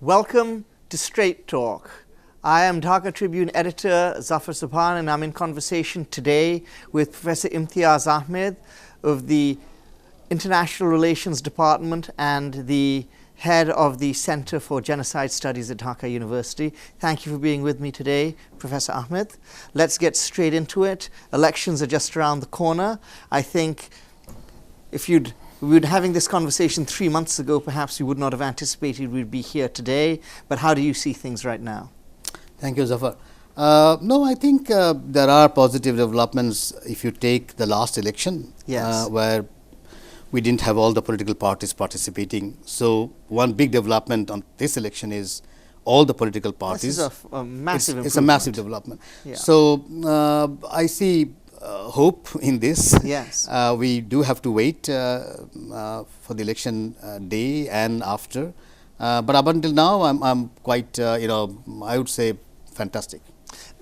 Welcome to Straight Talk. I am Dhaka Tribune editor Zafar Sobhan, and I'm in conversation today with Professor Imtiaz Ahmed of the International Relations Department and the head of the Center for Genocide Studies at Dhaka University. Thank you for being with me today, Professor Ahmed. Let's get straight into it. Elections are just around the corner. I think if we were having this conversation 3 months ago, perhaps we would not have anticipated we'd be here today. But how do you see things right now? Thank you, Zafar. No, I think there are positive developments if you take the last election, where we didn't have all the political parties participating. So one big development on this election is all the political parties. This is a massive improvement. It's a massive development. Yeah. So I see hope in this. Yes. We do have to wait for the election day and after. But up until now, I'm quite, I would say fantastic.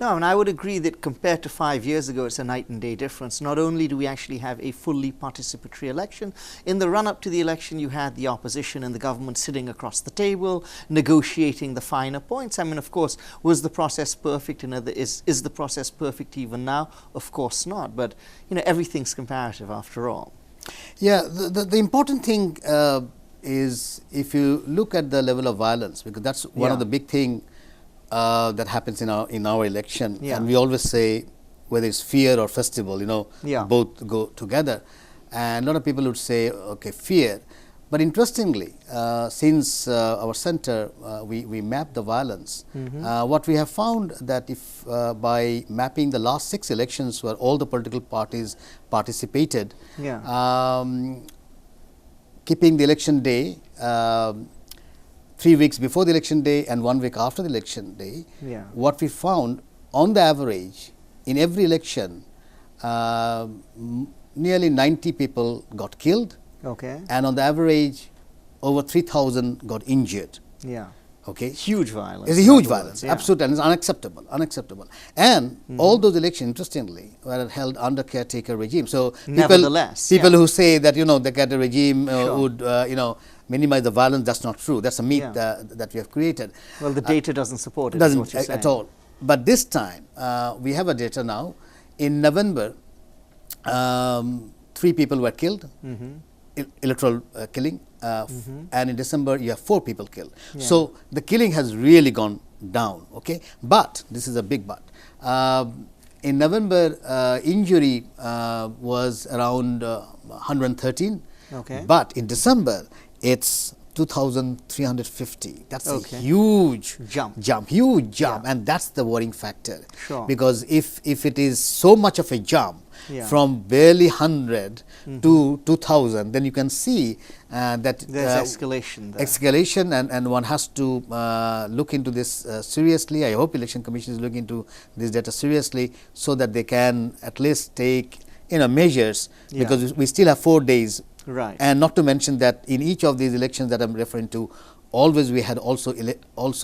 No, and I would agree that compared to 5 years ago, it's a night and day difference. Not only do we actually have a fully participatory election, in the run-up to the election, you had the opposition and the government sitting across the table, negotiating the finer points. I mean, of course, was the process perfect? And is the process perfect even now? Of course not. But, everything's comparative after all. Yeah, the important thing is if you look at the level of violence, because that's one of the big things that happens in our election, and we always say whether it's fear or festival, both go together. And a lot of people would say, okay, fear. But interestingly, since our center, we mapped the violence, what we have found that if by mapping the last 6 elections where all the political parties participated, keeping the election day 3 weeks before the election day and 1 week after the election day, what we found on the average in every election, nearly 90 people got killed, and on the average over 3,000 got injured. Okay, huge violence. It's a huge violence, absolutely, and it's unacceptable. And all those elections, interestingly, were held under caretaker regime. So people who say that the caretaker regime would minimize the violence, that's not true. That's a myth that we have created. Well, the data doesn't support it. Doesn't at all. But this time we have a data now. In November, 3 people were killed, electoral killing, and in December you have 4 people killed. So the killing has really gone down. Okay, but this is a big but. In November, injury was around 113. But in December, it's 2,350. That's a huge jump, and that's the worrying factor. Because if it is so much of a jump from barely 100 to 2,000, then you can see that there's escalation there. Escalation, and one has to look into this seriously. I hope Election Commission is looking into this data seriously so that they can at least take measures, because we still have 4 days. Right. And not to mention that in each of these elections that I'm referring to, always we had also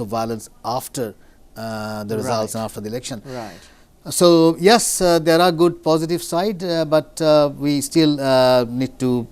violence after the results and after the election. Right. So yes, there are good positive side, but we still need to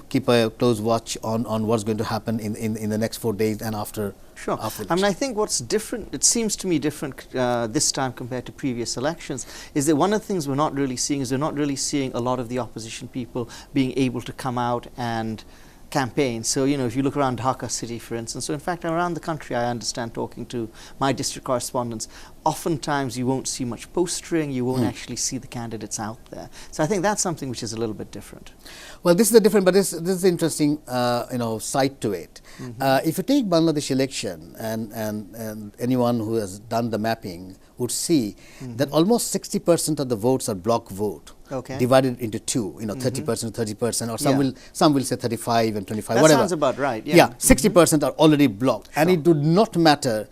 keep a close watch on what's going to happen in the next 4 days and after. Sure. I mean, I think what's different, it seems to me different this time compared to previous elections, is that one of the things we're not really seeing is we're not really seeing a lot of the opposition people being able to come out and campaign. So, if you look around Dhaka city, for instance, so in fact around the country, I understand, talking to my district correspondents, oftentimes you won't see much postering, you won't actually see the candidates out there. So I think that's something which is a little bit different. Well, this is a different, but this is interesting, side to it. If you take Bangladesh election, and anyone who has done the mapping would see that almost 60% of the votes are block vote. Divided into 2, 30% to 30%, or some will say 35 and 25, that whatever. Sounds about right. 60% are already blocked, and it would not matter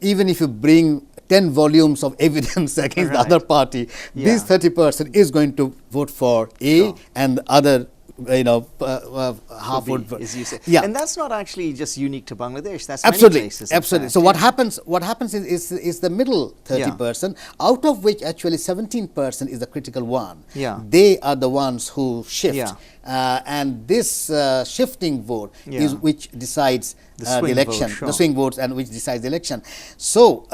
even if you bring 10 volumes of evidence against the other party. This 30% is going to vote for A, and the other half vote, as you say. Yeah. And that's not actually just unique to Bangladesh. That's absolutely, many places. Absolutely. So what happens is the middle 30%, out of which actually 17% is the critical one. Yeah. They are the ones who shift and this shifting vote is which decides the election, vote, the swing votes, and which decides the election. So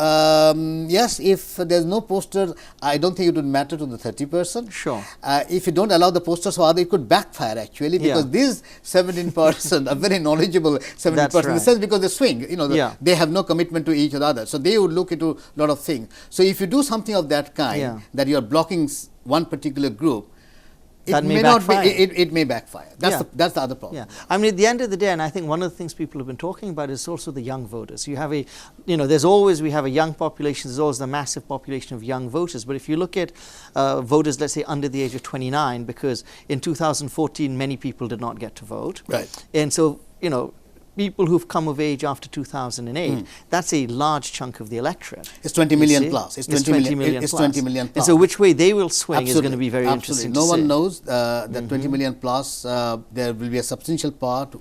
yes, if there's no poster, I don't think it would matter to the 30%. Sure. If you don't allow the posters, so it could backfire actually, because these 17% are very knowledgeable 17% in the sense because they swing, they have no commitment to each other, so they would look into a lot of things. So if you do something of that kind, that you are blocking one particular group, it may not be. It may backfire. That's the other problem. Yeah, I mean, at the end of the day, and I think one of the things people have been talking about is also the young voters. You have we have a young population. There's always a massive population of young voters. But if you look at voters, let's say under the age of 29, because in 2014 many people did not get to vote, right? And so people who've come of age after 2008, that's a large chunk of the electorate. It's 20 million plus. It's 20 million plus. 20 million plus. And so which way they will swing is going to be very interesting to see. No one knows that 20 million plus, there will be a substantial part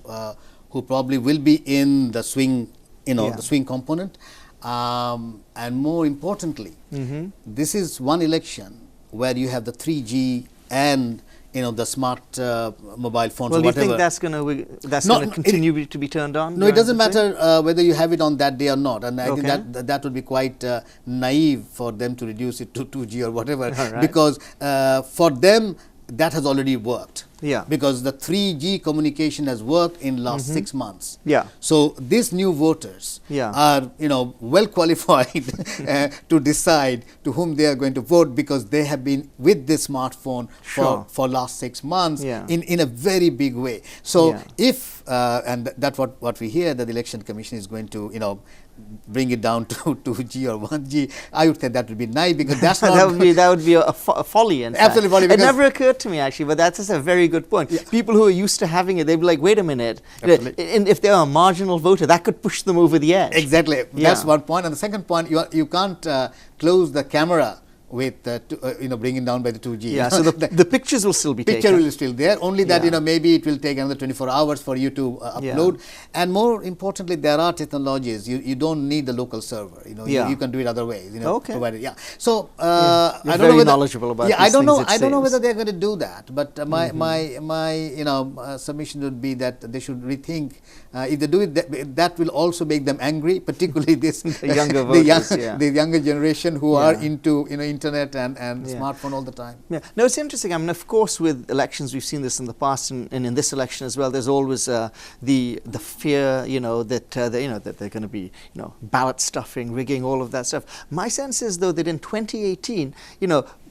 who probably will be in the swing, the swing component. And more importantly, this is one election where you have the 3G and the smart mobile phones. Well, or whatever. Do you think that's going to continue to be turned on? No, it doesn't matter whether you have it on that day or not, and I think that would be quite naive for them to reduce it to 2G or whatever, because for them that has already worked. Yeah. Because the 3G communication has worked in last 6 months. Yeah. So these new voters are well qualified to decide to whom they are going to vote, because they have been with this smartphone for last 6 months in a very big way. So if and that's what we hear, that the Election Commission is going to bring it down to 2G or 1G, I would say that would be naive, because that's not that would be a folly. In fact. Absolutely folly. It never occurred to me actually, but that's just a very good point. Yeah. People who are used to having it, they'd be like, wait a minute, and if they're a marginal voter, that could push them over the edge. Exactly. That's one point. And the second point, you can't close the camera with bringing down by the 2G. Yeah, so the pictures will still be taken. Picture will still there, only that maybe it will take another 24 hours for you to upload. And more importantly, there are technologies, you don't need the local server, you can do it other ways, provided. So I don't know whether knowledgeable about I don't know whether they're going to do that, but my submission would be that they should rethink. If they do it, that will also make them angry, particularly this the younger voters, the younger generation who are into internet and smartphone all the time. Yeah. No, it's interesting. I mean, of course, with elections, we've seen this in the past, and in this election as well. There's always the fear, that that they're going to be, ballot stuffing, rigging, all of that stuff. My sense is, though, that in 2018,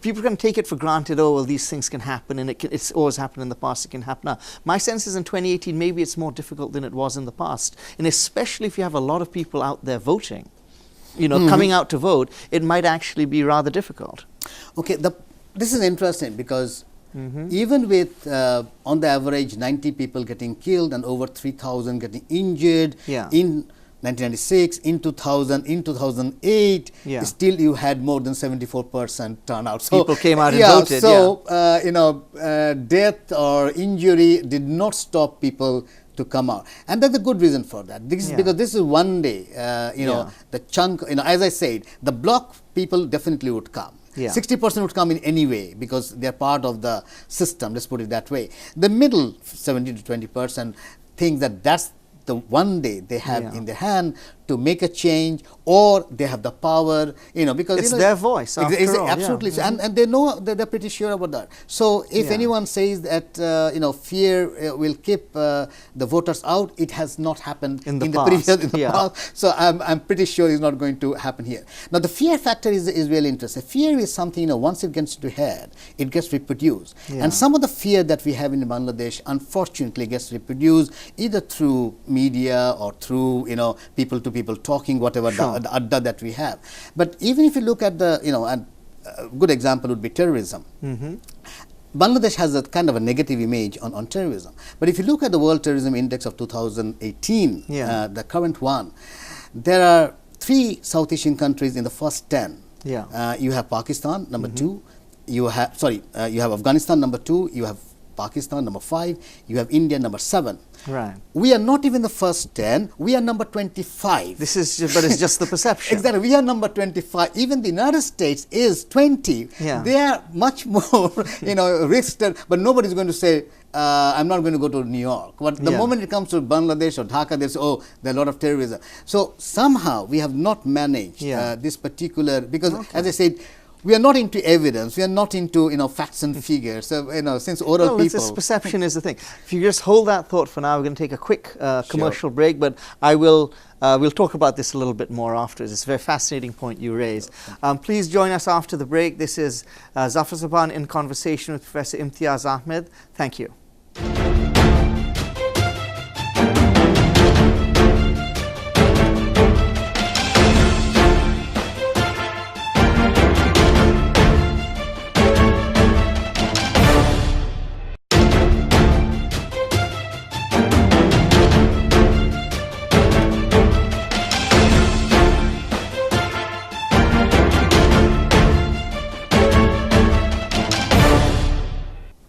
people can take it for granted, oh, well, these things can happen, and it's always happened in the past, it can happen now. My sense is in 2018, maybe it's more difficult than it was in the past, and especially if you have a lot of people out there voting, coming out to vote, it might actually be rather difficult. Okay, this is interesting, because even with, on the average, 90 people getting killed and over 3,000 getting injured in 1996, in 2000, in 2008, still you had more than 74% turnout. So people came out and voted. So death or injury did not stop people to come out, and that's a good reason for that. Because this is one day, the chunk, as I said, the block people definitely would come. 60% would come in any way, because they're part of the system, let's put it that way. The middle 17 to 20% think that that's the one day they have in their hand to make a change, or they have the power, because it's their voice. Absolutely, and they know that they're pretty sure about that. So if anyone says that fear will keep the voters out, it has not happened in the past. So I'm pretty sure it's not going to happen here. Now the fear factor is really interesting. Fear is something, once it gets into head, it gets reproduced, and some of the fear that we have in Bangladesh, unfortunately, gets reproduced either through media or through people to people talking, whatever the adda that we have. But even if you look at the a good example would be terrorism. Bangladesh has a kind of a negative image on terrorism. But if you look at the World Terrorism Index of 2018, the current one, there are 3 South Asian countries in the first 10. You have Pakistan, number 2. You have Afghanistan, number 2. You have Pakistan, number 5. You have India, number 7. Right. We are not even the first 10. We are number 25. But it's just the perception. Exactly. We are number 25. Even the United States is 20. They are much more, risked, but nobody is going to say I'm not going to go to New York. But the moment it comes to Bangladesh or Dhaka, they say, oh, there are a lot of terrorism. So somehow we have not managed this particular, because as I said, we are not into evidence. We are not into facts and figures. So since oral people, this perception is the thing. If you just hold that thought for now, we're going to take a quick commercial break. But I will we'll talk about this a little bit more afterwards. It's a very fascinating point you raise. Please join us after the break. This is Zafar Sobhan in conversation with Professor Imtiaz Ahmed. Thank you.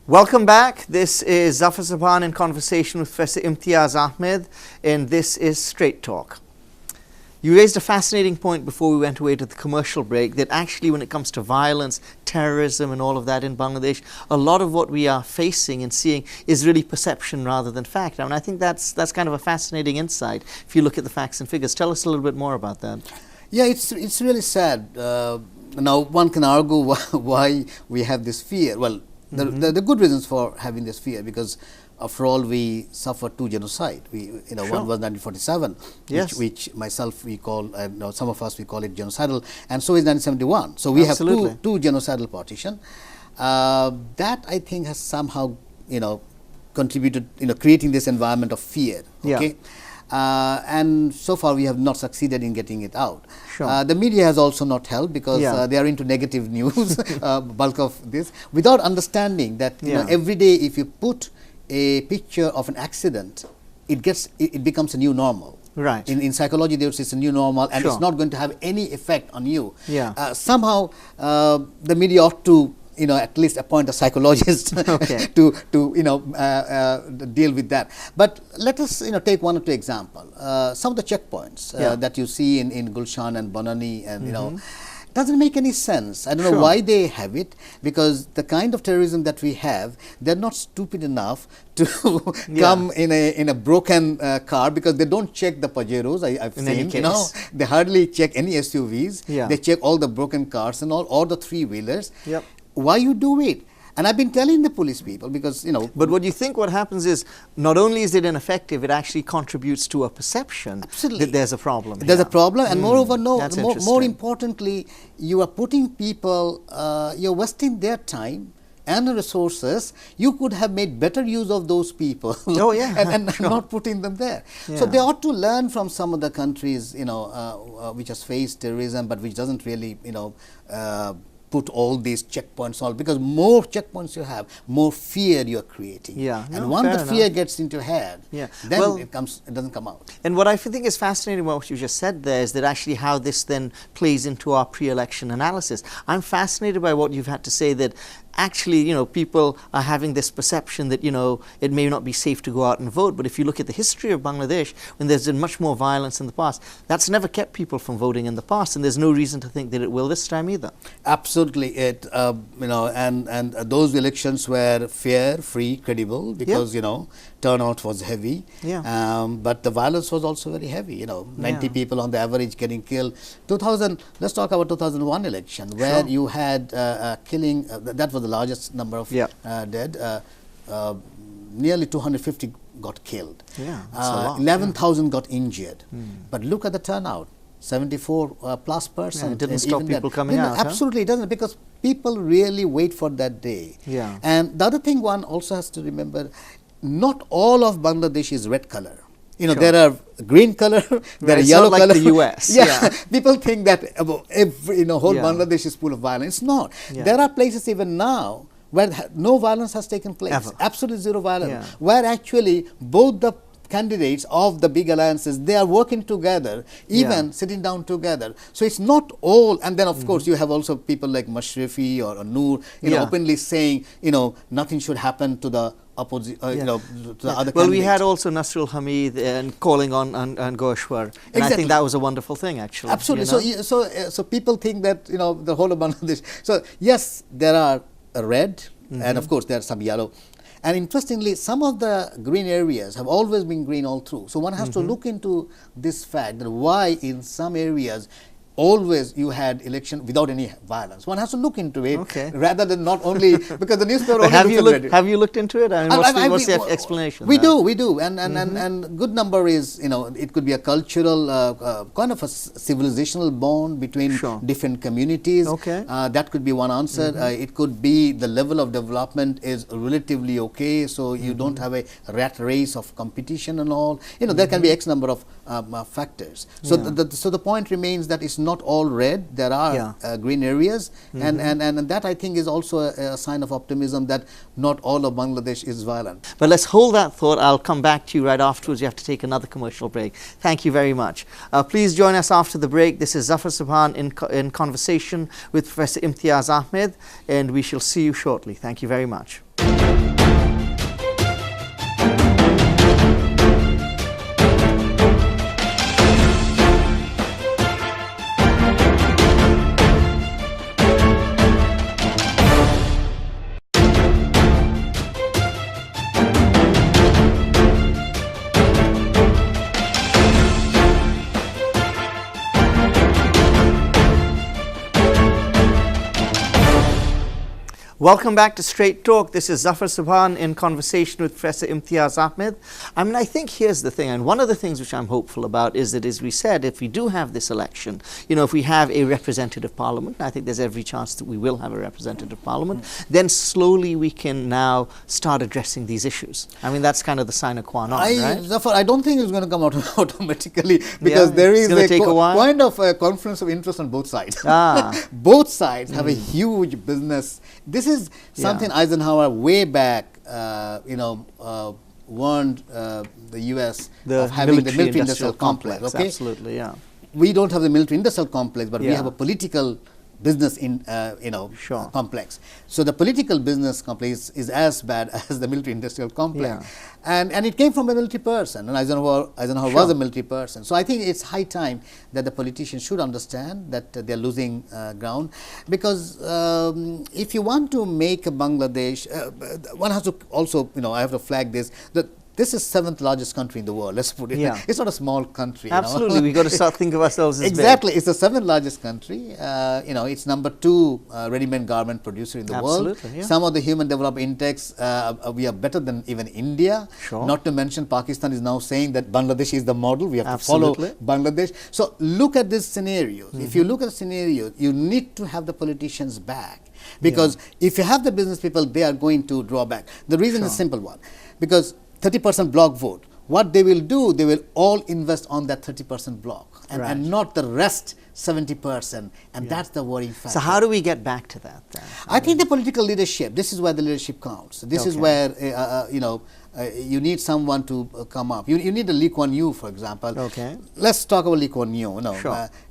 Welcome back. This is Zafar Sobhan in conversation with Professor Imtiaz Ahmed, and this is Straight Talk. You raised a fascinating point before we went away to the commercial break, that actually when it comes to violence, terrorism and all of that in Bangladesh, a lot of what we are facing and seeing is really perception rather than fact. And I think that's kind of a fascinating insight if you look at the facts and figures. Tell us a little bit more about that. Yeah, it's really sad. Now one can argue why we have this fear. Well, the good reasons for having this fear, because after all we suffered two genocide. One was 1947, which myself we call, some of us we call it genocidal, and so is 1971. So we have two genocidal partition. That I think has somehow contributed creating this environment of fear. Okay. And so far we have not succeeded in getting it out. The media has also not helped, because they are into negative news, bulk of this, without understanding that every day if you put a picture of an accident, it becomes a new normal. Right. In psychology, there's a new normal, and it's not going to have any effect on you. Somehow the media ought to at least appoint a psychologist to deal with that. But let us take one or two examples. Some of the checkpoints that you see in Gulshan and Banani, and doesn't make any sense. I don't know why they have it, because the kind of terrorism that we have, they're not stupid enough to come in a broken car, because they don't check the Pajeros. I've seen, they hardly check any SUVs. They check all the broken cars and all the three-wheelers. Why you do it? And I've been telling the police people, because But what you think what happens is, not only is it ineffective, it actually contributes to a perception that there's a problem. There's a problem, and moreover, more importantly, you are putting people, you're wasting their time and resources. You could have made better use of those people. And not putting them there. So they ought to learn from some of the countries, which has faced terrorism, but which doesn't really, put all these checkpoints on, because more checkpoints you have, more fear you are creating. And once the fear gets into your head, then it doesn't come out. And what I think is fascinating about what you just said there is that actually how this then plays into our pre-election analysis. I'm fascinated by what you've had to say, that actually, people are having this perception that, it may not be safe to go out and vote. But if you look at the history of Bangladesh, when there's been much more violence in the past, that's never kept people from voting in the past. And there's no reason to think that it will this time either. Absolutely. And those elections were fair, free, credible, because, turnout was heavy. But the violence was also very heavy. 90 people on the average getting killed. Let's talk about 2001 election, where you had killing, that was the largest number of dead. Nearly 250 got killed. 11,000 got injured. But look at the turnout. 74 plus percent. It didn't stop people coming out. Absolutely, it doesn't, because people really wait for that day. And the other thing one also has to remember, not all of Bangladesh is red color. There are green color, there are yellow color. Like the US. People think that every whole Bangladesh is full of violence. It's not. There are places even now where no violence has taken place. Absolutely zero violence. Where actually both the candidates of the big alliances, they are working together, even sitting down together. So it's not all. And then of course you have also people like Mashrafi or Noor, openly saying, nothing should happen to the opposite, to the other Well, candidates. we had also Nasrul Hamid and calling on Goshwar, and I think that was a wonderful thing, actually. Absolutely. So people think that the whole of Bangladesh. So yes, there are red, and of course there are some yellow, And interestingly, some of the green areas have always been green all through. So one has to look into this fact that why in some areas always you had election without any violence. One has to look into it rather than not only because the newspaper only have you looked into it? I mean, what's the explanation? We do, and good number is, you know, it could be a cultural kind of a civilizational bond between different communities. That could be one answer. It could be the level of development is relatively okay, so you don't have a rat race of competition and all. You know, there can be X number of factors. So the point remains that it's not all red. There are green areas, and that I think is also a sign of optimism that not all of Bangladesh is violent. But let's hold that thought. I'll come back to you right afterwards. You have to take another commercial break. Thank you very much. Please join us after the break. This is Zafar Sobhan in conversation with Professor Imtiaz Ahmed, and we shall see you shortly. Thank you very much. Welcome back to Straight Talk. This is Zafar Sobhan in conversation with Professor Imtiaz Ahmed. I mean, I think here's the thing, and one of the things which I'm hopeful about is that, as we said, if we do have this election, you know, if we have a representative parliament, I think there's every chance that we will have a representative parliament, then slowly we can now start addressing these issues. I mean, that's kind of the sine qua non, right? Zafar, I don't think it's going to come out automatically, because there is a kind of a confluence of interest on both sides. Both sides have a huge business. This is something Eisenhower way back, warned the U.S. of having the military-industrial complex. Okay? Absolutely, yeah. We don't have the military-industrial complex, but we have a political business complex. So the political business complex is as bad as the military-industrial complex, and it came from a military person, and Eisenhower was a military person. So I think it's high time that the politicians should understand that they're losing ground, because if you want to make a Bangladesh, one has to also, I have to flag this, that this is 7th largest country in the world. Let's put it. It's not a small country. Absolutely, we got to start thinking of ourselves as exactly. Big. It's the 7th largest country. It's number 2 ready-made garment producer in the world. Some of the Human Development Index, we are better than even India. Not to mention, Pakistan is now saying that Bangladesh is the model. We have to follow Bangladesh. So look at this scenario. If you look at the scenario, you need to have the politicians back, because if you have the business people, they are going to draw back. The reason is a simple one, because 30% block vote. What they will do, they will all invest on that 30% block, and not the rest 70%, and that's the worrying factor. So how do we get back to that then? I think the political leadership, this is where the leadership counts. This is where, you need someone to come up. You need a Lee Kuan Yew, for example. Let's talk about Lee Kuan Yew,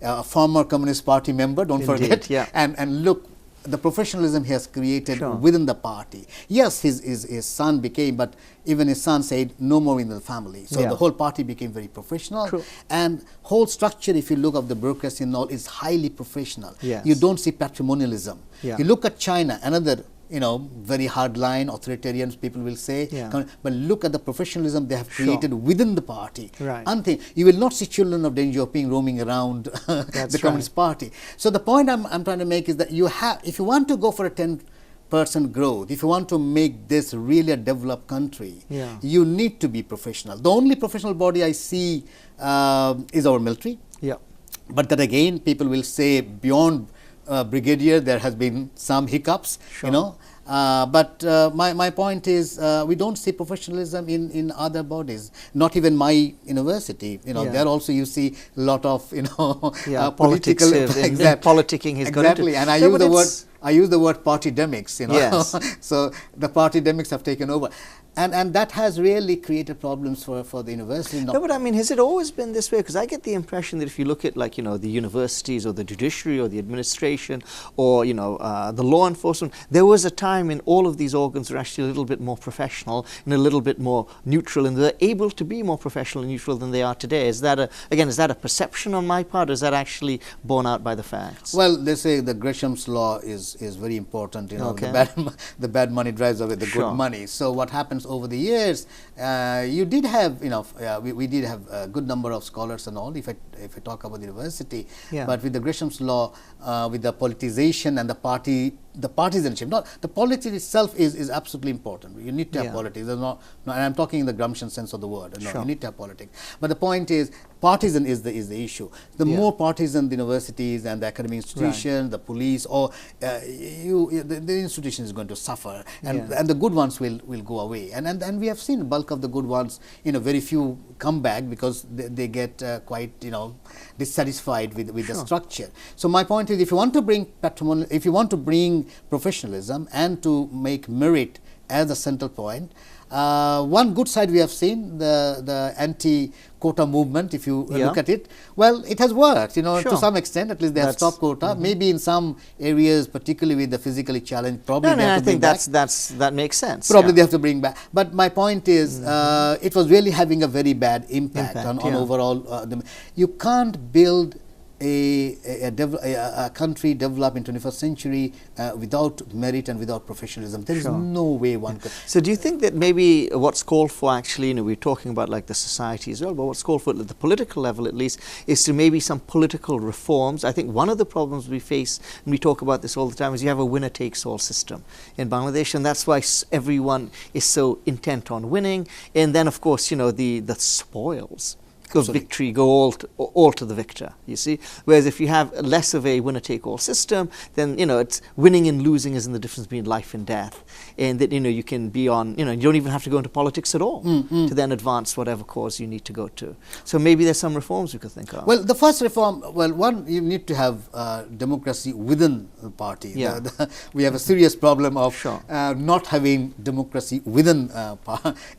a former Communist Party member, don't forget, and look, the professionalism he has created within the party. Yes, his son became, but even his son said no more in the family. So the whole party became very professional, and whole structure, if you look at the bureaucracy and all, is highly professional. You don't see patrimonialism. You look at China, another very hard line, authoritarian people will say, but look at the professionalism they have created within the party. You will not see children of Deng Xiaoping roaming around the Communist Party. So the point I'm trying to make is that if you want to go for a 10% growth, if you want to make this really a developed country, you need to be professional. The only professional body I see is our military. But that again, people will say beyond brigadier, there has been some hiccups, but my point is, we don't see professionalism in other bodies. Not even my university. There also you see a lot of political politicking has got into. And I use the word partydemics. So the partydemics have taken over. And that has really created problems for the university. No, but I mean, has it always been this way? Because I get the impression that if you look at, like, the universities or the judiciary or the administration or, the law enforcement, there was a time in all of these organs were actually a little bit more professional and a little bit more neutral, and they're able to be more professional and neutral than they are today. Is that a perception on my part, or is that actually borne out by the facts? Well, they say the Gresham's law is very important. Okay. The bad money drives away the good money. So what happens over the years, you did have, we did have a good number of scholars and all, if I talk about the university. Yeah. But with the Gresham's law, with the politicization and the partisanship, not the politics itself is absolutely important. You need to have politics. There's not, and I'm talking in the Gramscian sense of the word. No, you need to have politics. But the point is, partisan is the issue. The more partisan the universities and the academic institutions, the police, or the institution is going to suffer, and the good ones will go away. And we have seen bulk of the good ones, very few come back because they get quite dissatisfied with the structure. So my point is, if you want to bring patrimony, if you want to bring professionalism and to make merit as a central point, one good side we have seen, the anti-quota movement, if you look at it, well, it has worked, to some extent. At least they have stopped quota. Maybe in some areas, particularly with the physically challenged, probably they have to bring back. that makes sense. Probably they have to bring back. But my point is, it was really having a very bad impact on overall. You can't build a country develop in 21st century without merit and without professionalism. There is no way one could. So do you think that maybe what's called for, actually, we're talking about like the society as well, but what's called for at the political level at least is to maybe some political reforms? I think one of the problems we face, and we talk about this all the time, is you have a winner-takes-all system in Bangladesh, and that's why everyone is so intent on winning. And then, of course, the spoils of victory go all to the victor, you see. Whereas if you have less of a winner-take-all system, then, it's winning and losing isn't the difference between life and death. And that, you can be on, you don't even have to go into politics at all to then advance whatever cause you need to go to. So maybe there's some reforms we could think of. Well, the first reform, one, you need to have democracy within the party. Yeah. We have a serious problem of not having democracy within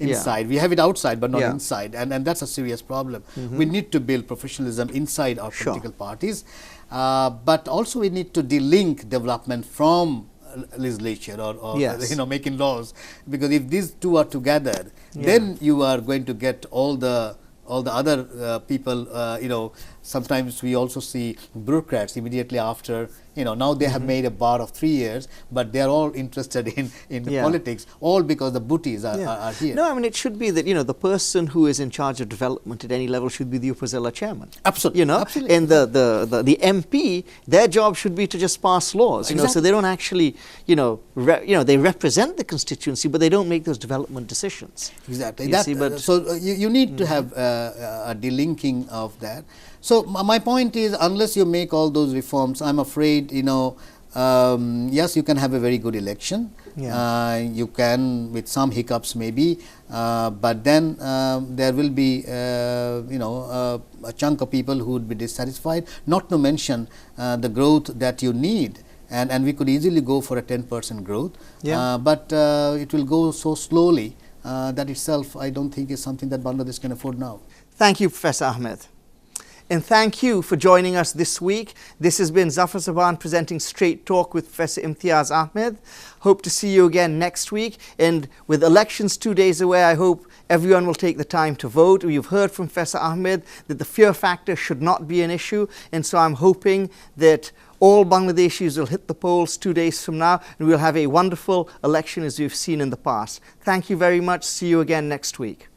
inside. We have it outside, but not inside. And that's a serious problem. We need to build professionalism inside our political parties, but also we need to delink development from legislature or making laws, because if these two are together, then you are going to get all the other people. Sometimes we also see bureaucrats immediately after. Now they have made a bar of 3 years, but they are all interested in the politics, all because the booties are here. No, I mean, it should be that, the person who is in charge of development at any level should be the Upazila chairman. Absolutely. Absolutely. And the MP, their job should be to just pass laws, so they don't actually, they represent the constituency, but they don't make those development decisions. Exactly. So you need to have a delinking of that. So my point is, unless you make all those reforms, I'm afraid, yes, you can have a very good election. You can, with some hiccups maybe, but then there will be, a chunk of people who would be dissatisfied, not to mention the growth that you need. And we could easily go for a 10% growth, but it will go so slowly that itself, I don't think, is something that Bangladesh can afford now. Thank you, Professor Ahmed. And thank you for joining us this week. This has been Zafar Sobhan presenting Straight Talk with Professor Imtiaz Ahmed. Hope to see you again next week. And with elections 2 days away, I hope everyone will take the time to vote. You've heard from Professor Ahmed that the fear factor should not be an issue. And so I'm hoping that all Bangladeshis will hit the polls 2 days from now, and we'll have a wonderful election as we've seen in the past. Thank you very much. See you again next week.